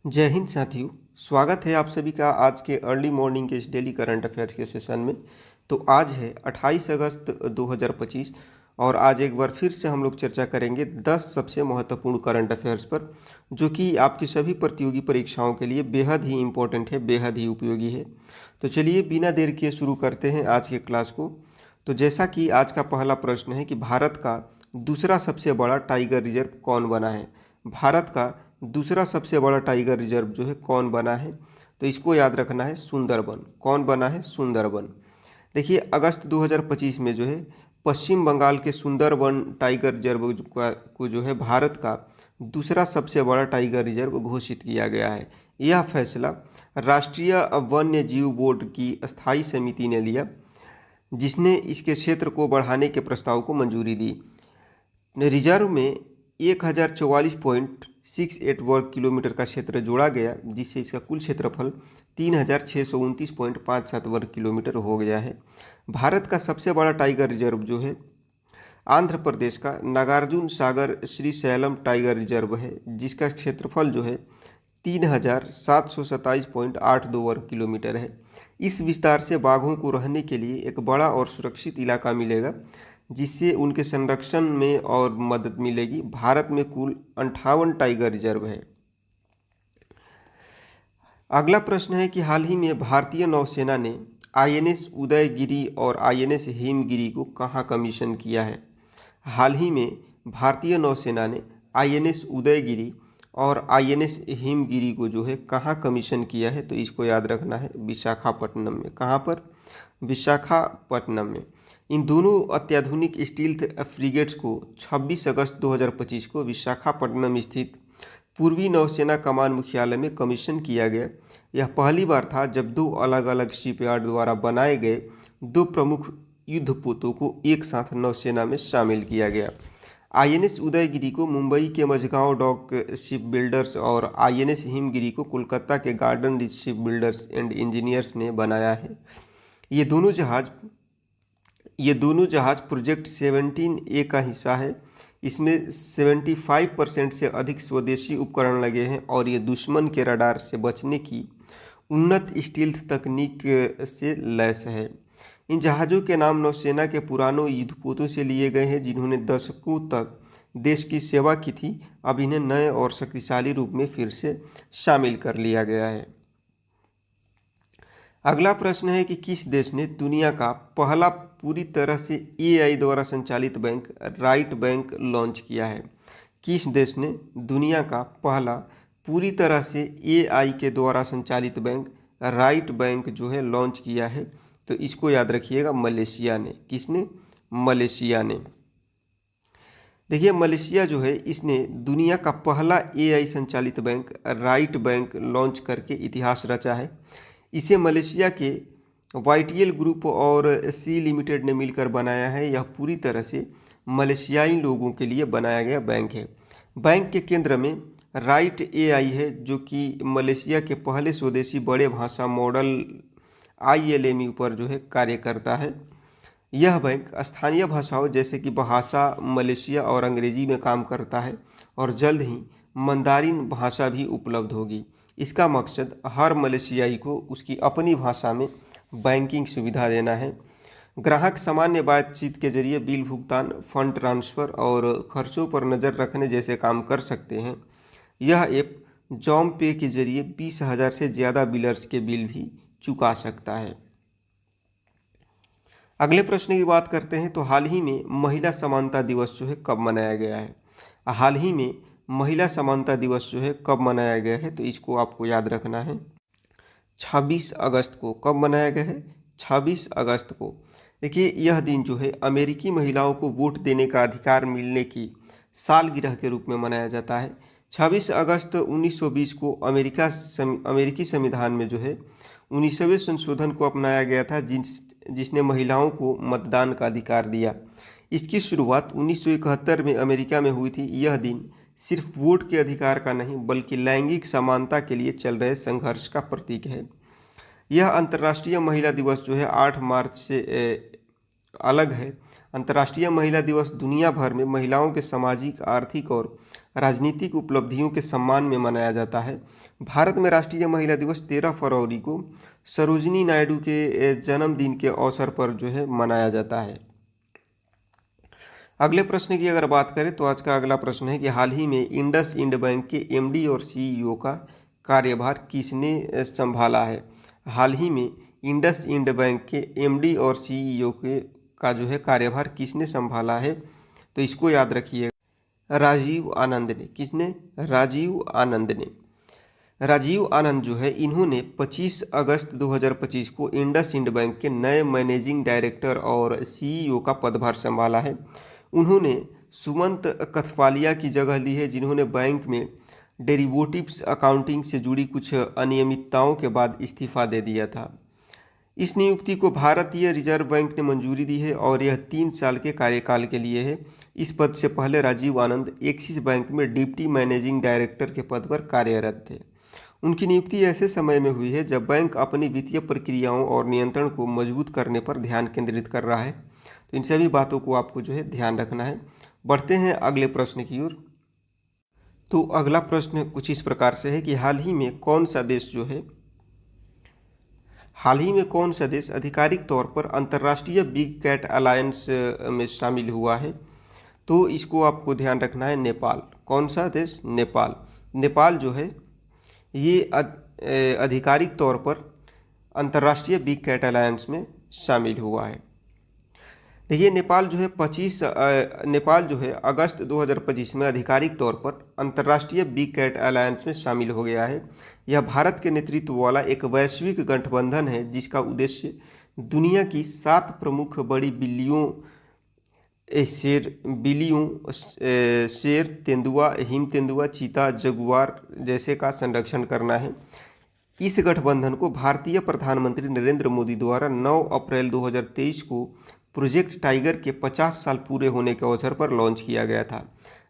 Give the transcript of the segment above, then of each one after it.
जय हिंद साथियों। स्वागत है आप सभी का आज के अर्ली मॉर्निंग के इस डेली करंट अफेयर्स के सेशन में। तो आज है 28 अगस्त 2025 और आज एक बार फिर से हम लोग चर्चा करेंगे 10 सबसे महत्वपूर्ण करंट अफेयर्स पर, जो कि आपकी सभी प्रतियोगी परीक्षाओं के लिए बेहद ही इम्पोर्टेंट है, बेहद ही उपयोगी है। तो चलिए बिना देर किए शुरू करते हैं आज के क्लास को। तो जैसा कि आज का पहला प्रश्न है कि भारत का दूसरा सबसे बड़ा टाइगर रिजर्व कौन बना है। भारत का दूसरा सबसे बड़ा टाइगर रिजर्व जो है कौन बना है, तो इसको याद रखना है सुंदरबन। कौन बना है? सुंदरबन। देखिए अगस्त 2025 में जो है पश्चिम बंगाल के सुंदरबन टाइगर रिजर्व को जो है भारत का दूसरा सबसे बड़ा टाइगर रिजर्व घोषित किया गया है। यह फैसला राष्ट्रीय वन्य जीव बोर्ड की स्थायी समिति ने लिया, जिसने इसके क्षेत्र को बढ़ाने के प्रस्ताव को मंजूरी दी। रिजर्व में 1044.68 वर्ग किलोमीटर का क्षेत्र जोड़ा गया, जिससे इसका कुल क्षेत्रफल 3629.57 वर्ग किलोमीटर हो गया है। भारत का सबसे बड़ा टाइगर रिजर्व जो है आंध्र प्रदेश का नागार्जुन सागर श्रीशैलम टाइगर रिजर्व है, जिसका क्षेत्रफल जो है 3727.82 वर्ग किलोमीटर है। इस विस्तार से बाघों को रहने के लिए एक बड़ा और सुरक्षित इलाका मिलेगा, जिससे उनके संरक्षण में और मदद मिलेगी। भारत में कुल 58 टाइगर रिजर्व है। अगला प्रश्न है कि हाल ही में भारतीय नौसेना ने आईएनएस उदयगिरी और आईएनएस हिमगिरी को कहाँ कमीशन किया है। हाल ही में भारतीय नौसेना ने आईएनएस उदयगिरी और आईएनएस हिमगिरी को जो है कहाँ कमीशन किया है, तो इसको याद रखना है विशाखापट्टनम में। कहाँ पर? विशाखापट्टनम में। इन दोनों अत्याधुनिक स्टील्थ फ्रिगेट्स को 26 अगस्त 2025 को विशाखापट्टनम स्थित पूर्वी नौसेना कमान मुख्यालय में कमीशन किया गया। यह पहली बार था जब दो अलग अलग शिपयार्ड द्वारा बनाए गए दो प्रमुख युद्धपोतों को एक साथ नौसेना में शामिल किया गया। आईएनएस उदयगिरी को मुंबई के मझगांव डॉक शिप बिल्डर्स और आईएनएस हिमगिरी को कोलकाता के garden rich ship builders and engineers ने बनाया है। ये दोनों जहाज प्रोजेक्ट 17A का हिस्सा है। इसमें 75% से अधिक स्वदेशी उपकरण लगे हैं और ये दुश्मन के रडार से बचने की उन्नत स्टील्थ तकनीक से लैस है। इन जहाज़ों के नाम नौसेना के पुरानों युद्धपोतों से लिए गए हैं, जिन्होंने दशकों तक देश की सेवा की थी। अब इन्हें नए और शक्तिशाली रूप में फिर से शामिल कर लिया गया है। अगला प्रश्न है कि किस देश ने दुनिया का पहला पूरी तरह से एआई द्वारा संचालित बैंक राइट बैंक लॉन्च किया है। किस देश ने दुनिया का पहला पूरी तरह से एआई के द्वारा संचालित बैंक राइट बैंक जो है लॉन्च किया है, तो इसको याद रखिएगा मलेशिया ने। किसने? मलेशिया ने। देखिए मलेशिया जो है इसने दुनिया का पहला एआई संचालित बैंक राइट बैंक लॉन्च करके इतिहास रचा है। इसे मलेशिया के वाईटीएल ग्रुप और सी लिमिटेड ने मिलकर बनाया है। यह पूरी तरह से मलेशियाई लोगों के लिए बनाया गया बैंक है। बैंक के केंद्र में राइट एआई है, जो कि मलेशिया के पहले स्वदेशी बड़े भाषा मॉडल आईएलएमयू पर जो है कार्य करता है। यह बैंक स्थानीय भाषाओं जैसे कि भाषा मलेशिया और अंग्रेजी में काम करता है और जल्द ही मंदारिन भाषा भी उपलब्ध होगी। इसका मकसद हर मलेशियाई को उसकी अपनी भाषा में बैंकिंग सुविधा देना है। ग्राहक सामान्य बातचीत के जरिए बिल भुगतान, फंड ट्रांसफ़र और खर्चों पर नज़र रखने जैसे काम कर सकते हैं। यह ऐप जॉम पे के जरिए 20,000 से ज़्यादा बिलर्स के बिल भी चुका सकता है। अगले प्रश्न की बात करते हैं तो हाल ही में महिला समानता दिवस जो है कब मनाया गया है। हाल ही में महिला समानता दिवस जो है कब मनाया गया है, तो इसको आपको याद रखना है 26 अगस्त को। कब मनाया गया है? 26 अगस्त को। देखिए यह दिन जो है अमेरिकी महिलाओं को वोट देने का अधिकार मिलने की सालगिरह के रूप में मनाया जाता है। 26 अगस्त 1920 को अमेरिकी संविधान में जो है 19वें संशोधन को अपनाया गया था, जिसने महिलाओं को मतदान का अधिकार दिया। इसकी शुरुआत 1971 में अमेरिका में हुई थी। यह दिन सिर्फ वोट के अधिकार का नहीं बल्कि लैंगिक समानता के लिए चल रहे संघर्ष का प्रतीक है। यह अंतर्राष्ट्रीय महिला दिवस जो है 8 मार्च से अलग है। अंतर्राष्ट्रीय महिला दिवस दुनिया भर में महिलाओं के सामाजिक, आर्थिक और राजनीतिक उपलब्धियों के सम्मान में मनाया जाता है। भारत में राष्ट्रीय महिला दिवस 13 फरवरी को सरोजिनी नायडू के जन्मदिन के अवसर पर जो है मनाया जाता है। अगले प्रश्न की अगर बात करें तो आज का अगला प्रश्न है कि हाल ही में इंडस इंड बैंक के एमडी और सीईओ का कार्यभार किसने संभाला है। हाल ही में इंडस इंड बैंक के एमडी और सीईओ का जो है कार्यभार किसने संभाला है, तो इसको याद रखिए, राजीव आनंद ने। किसने? राजीव आनंद ने। राजीव आनंद जो है इन्होंने 25 अगस्त 2025 को इंडस इंड बैंक के नए मैनेजिंग डायरेक्टर और सीईओ का पदभार संभाला है। उन्होंने सुमंत कथपालिया की जगह ली है, जिन्होंने बैंक में डेरिवेटिव्स अकाउंटिंग से जुड़ी कुछ अनियमितताओं के बाद इस्तीफा दे दिया था। इस नियुक्ति को भारतीय रिजर्व बैंक ने मंजूरी दी है और यह 3 साल के कार्यकाल के लिए है। इस पद से पहले राजीव आनंद एक्सिस बैंक में डिप्टी मैनेजिंग डायरेक्टर के पद पर कार्यरत थे। उनकी नियुक्ति ऐसे समय में हुई है जब बैंक अपनी वित्तीय प्रक्रियाओं और नियंत्रण को मजबूत करने पर ध्यान केंद्रित कर रहा है। तो इन सभी बातों को आपको जो है ध्यान रखना है। बढ़ते हैं अगले प्रश्न की ओर। तो अगला प्रश्न कुछ इस प्रकार से है कि हाल ही में कौन सा देश आधिकारिक तौर पर अंतर्राष्ट्रीय बिग कैट अलायंस में शामिल हुआ है। तो इसको आपको ध्यान रखना है, नेपाल। कौन सा देश? नेपाल। नेपाल जो है ये आधिकारिक तौर पर अंतर्राष्ट्रीय बिग कैट अलायंस में शामिल हुआ है। देखिए नेपाल जो है अगस्त 2025 में आधिकारिक तौर पर अंतर्राष्ट्रीय बिग कैट अलायंस में शामिल हो गया है। यह भारत के नेतृत्व वाला एक वैश्विक गठबंधन है जिसका उद्देश्य दुनिया की 7 प्रमुख बड़ी शेर, तेंदुआ, हिम तेंदुआ, चीता, जगुआर जैसे का संरक्षण करना है। इस गठबंधन को भारतीय प्रधानमंत्री नरेंद्र मोदी द्वारा 9 अप्रैल 2023 को प्रोजेक्ट टाइगर के 50 साल पूरे होने के अवसर पर लॉन्च किया गया था।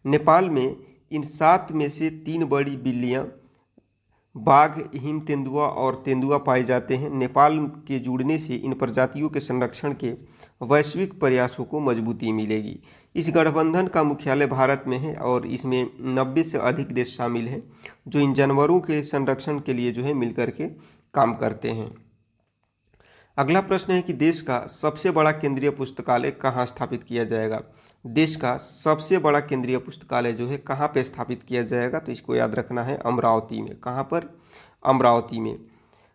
नेपाल में इन 7 में से 3 बड़ी बिल्लियां, बाघ, हिम तेंदुआ और तेंदुआ पाए जाते हैं। नेपाल के जुड़ने से इन प्रजातियों के संरक्षण के वैश्विक प्रयासों को मजबूती मिलेगी। इस गठबंधन का मुख्यालय भारत में है और इसमें 90 से अधिक देश शामिल हैं जो इन जानवरों के संरक्षण के लिए जो है मिलकर के काम करते हैं। अगला प्रश्न है कि देश का सबसे बड़ा केंद्रीय पुस्तकालय कहाँ स्थापित किया जाएगा। देश का सबसे बड़ा केंद्रीय पुस्तकालय जो है कहाँ पे स्थापित किया जाएगा, तो इसको याद रखना है, अमरावती में। कहाँ पर? अमरावती में।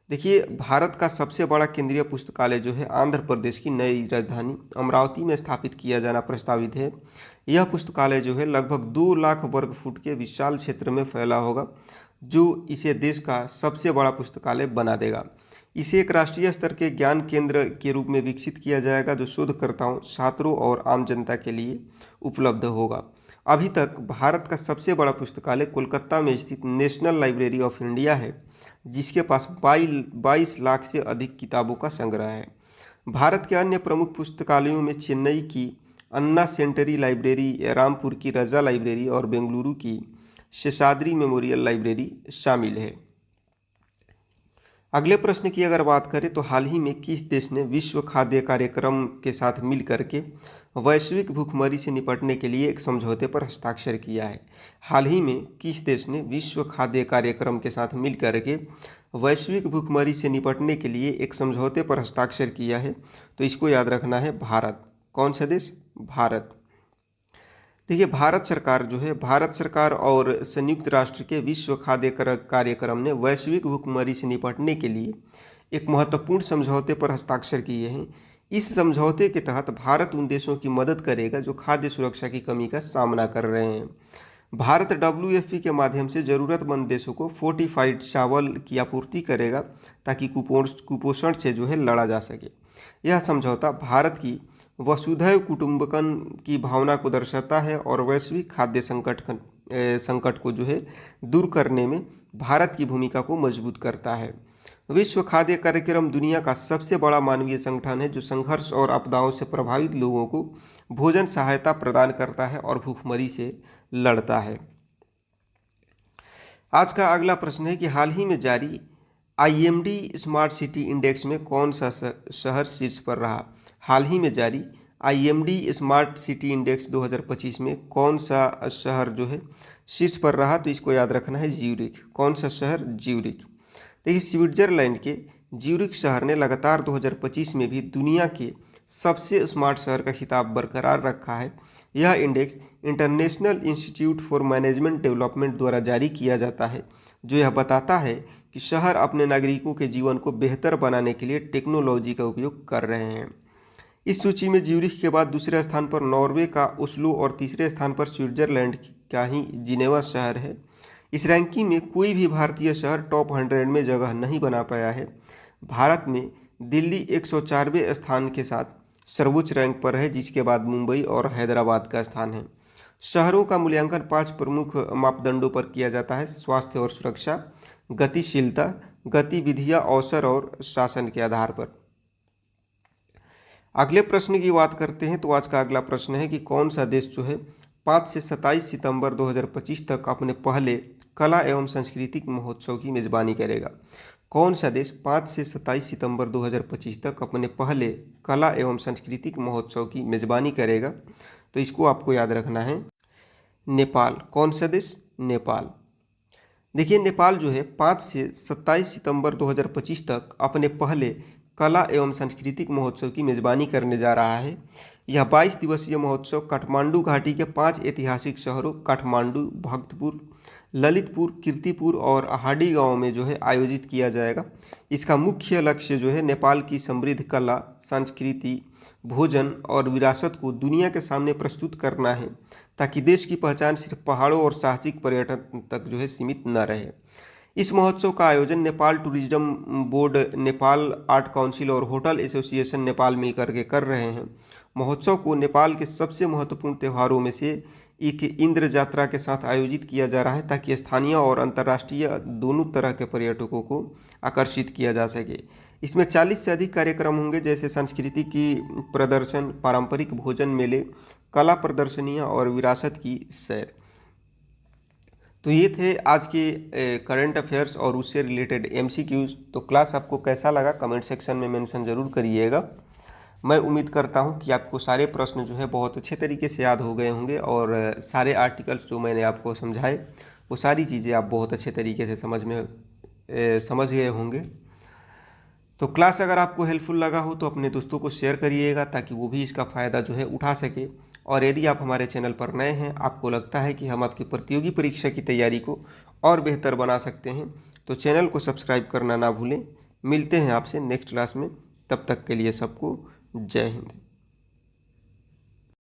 देखिए भारत का सबसे बड़ा केंद्रीय पुस्तकालय जो है आंध्र प्रदेश की नई राजधानी अमरावती में स्थापित किया जाना प्रस्तावित है। यह पुस्तकालय जो है लगभग 2 लाख वर्ग फुट के विशाल क्षेत्र में फैला होगा, जो इसे देश का सबसे बड़ा पुस्तकालय बना देगा। इसे एक राष्ट्रीय स्तर के ज्ञान केंद्र के रूप में विकसित किया जाएगा जो शोधकर्ताओं, छात्रों और आम जनता के लिए उपलब्ध होगा। अभी तक भारत का सबसे बड़ा पुस्तकालय कोलकाता में स्थित नेशनल लाइब्रेरी ऑफ इंडिया है, जिसके पास 22 लाख से अधिक किताबों का संग्रह है। भारत के अन्य प्रमुख पुस्तकालयों में चेन्नई की अन्ना सेंटरी लाइब्रेरी, रामपुर की रजा लाइब्रेरी और बेंगलुरु की शेषाद्री मेमोरियल लाइब्रेरी शामिल है। अगले प्रश्न की अगर बात करें तो हाल ही में किस देश ने विश्व खाद्य कार्यक्रम के साथ मिलकर के वैश्विक भूखमरी से निपटने के लिए एक समझौते पर हस्ताक्षर किया है। हाल ही में किस देश ने विश्व खाद्य कार्यक्रम के साथ मिलकर के वैश्विक भूखमरी से निपटने के लिए एक समझौते पर हस्ताक्षर किया है, तो इसको याद रखना है, भारत। कौन सा देश? भारत। देखिए भारत सरकार और संयुक्त राष्ट्र के विश्व खाद्य कार्यक्रम ने वैश्विक भूखमरी से निपटने के लिए एक महत्वपूर्ण समझौते पर हस्ताक्षर किए हैं। इस समझौते के तहत भारत उन देशों की मदद करेगा जो खाद्य सुरक्षा की कमी का सामना कर रहे हैं। भारत WFP के माध्यम से ज़रूरतमंद देशों को फोर्टिफाइड चावल की आपूर्ति करेगा ताकि कुपोषण से जो है लड़ा जा सके। यह समझौता भारत की वसुधैव कुटुंबकम की भावना को दर्शाता है और वैश्विक खाद्य संकट को जो है दूर करने में भारत की भूमिका को मजबूत करता है। विश्व खाद्य कार्यक्रम दुनिया का सबसे बड़ा मानवीय संगठन है जो संघर्ष और आपदाओं से प्रभावित लोगों को भोजन सहायता प्रदान करता है और भूखमरी से लड़ता है। आज का अगला प्रश्न है कि हाल ही में जारी IMD स्मार्ट सिटी इंडेक्स में कौन सा शहर शीर्ष पर रहा। हाल ही में जारी IMD स्मार्ट सिटी इंडेक्स 2025 में कौन सा शहर जो है शीर्ष पर रहा? तो इसको याद रखना है ज्यूरिख। कौन सा शहर? ज्यूरिख। देखिए स्विट्जरलैंड के ज्यूरिख शहर ने लगातार 2025 में भी दुनिया के सबसे स्मार्ट शहर का खिताब बरकरार रखा है। यह index international institute for management development द्वारा जारी किया जाता है, जो यह बताता है कि शहर अपने नागरिकों के जीवन को बेहतर बनाने के लिए टेक्नोलॉजी का उपयोग कर रहे हैं। इस सूची में ज्यूरिख के बाद दूसरे स्थान पर नॉर्वे का ओस्लो और तीसरे स्थान पर स्विट्जरलैंड का ही जिनेवा शहर है। इस रैंकिंग में कोई भी भारतीय शहर टॉप 100 में जगह नहीं बना पाया है। भारत में दिल्ली 104वें स्थान के साथ सर्वोच्च रैंक पर है, जिसके बाद मुंबई और हैदराबाद का स्थान है। शहरों का मूल्यांकन 5 प्रमुख मापदंडों पर किया जाता है: स्वास्थ्य और सुरक्षा, गतिशीलता, गतिविधियां, अवसर और शासन के आधार पर। अगले प्रश्न की बात करते हैं तो आज का अगला प्रश्न है कि कौन सा देश जो है 5 से 27 सितंबर 2025 तक अपने पहले कला एवं सांस्कृतिक महोत्सव की मेज़बानी करेगा? कौन सा देश 5 से 27 सितंबर 2025 तक अपने पहले कला एवं सांस्कृतिक महोत्सव की मेज़बानी करेगा? तो इसको आपको याद रखना है नेपाल। कौन सा देश? नेपाल। देखिए नेपाल जो है 5 से 27 सितंबर 2025 तक अपने पहले कला एवं सांस्कृतिक महोत्सव की मेज़बानी करने जा रहा है। यह 22 दिवसीय महोत्सव काठमांडू घाटी के 5 ऐतिहासिक शहरों काठमांडू, भक्तपुर, ललितपुर, कीर्तिपुर और हाडी गांव में जो है आयोजित किया जाएगा। इसका मुख्य लक्ष्य जो है नेपाल की समृद्ध कला, संस्कृति, भोजन और विरासत को दुनिया के सामने प्रस्तुत करना है, ताकि देश की पहचान सिर्फ पहाड़ों और साहसिक पर्यटन तक जो है सीमित न रहे। इस महोत्सव का आयोजन Nepal tourism board, Nepal art council और होटल एसोसिएशन नेपाल मिलकर के कर रहे हैं। महोत्सव को नेपाल के सबसे महत्वपूर्ण त्योहारों में से एक इंद्र यात्रा के साथ आयोजित किया जा रहा है, ताकि स्थानीय और अंतर्राष्ट्रीय दोनों तरह के पर्यटकों को आकर्षित किया जा सके। इसमें 40 से अधिक कार्यक्रम होंगे, जैसे संस्कृति की प्रदर्शन, पारंपरिक भोजन मेले, कला प्रदर्शनियाँ और विरासत की सैर। तो ये थे आज के करंट अफेयर्स और उससे रिलेटेड MCQs। तो क्लास आपको कैसा लगा कमेंट सेक्शन में मेंशन ज़रूर करिएगा। मैं उम्मीद करता हूँ कि आपको सारे प्रश्न जो है बहुत अच्छे तरीके से याद हो गए होंगे और सारे आर्टिकल्स जो मैंने आपको समझाए वो सारी चीज़ें आप बहुत अच्छे तरीके से समझ गए होंगे। तो क्लास अगर आपको हेल्पफुल लगा हो तो अपने दोस्तों को शेयर करिएगा, ताकि वो भी इसका फ़ायदा जो है उठा सके। और यदि आप हमारे चैनल पर नए हैं, आपको लगता है कि हम आपकी प्रतियोगी परीक्षा की तैयारी को और बेहतर बना सकते हैं, तो चैनल को सब्सक्राइब करना ना भूलें। मिलते हैं आपसे नेक्स्ट क्लास में, तब तक के लिए सबको जय हिंद।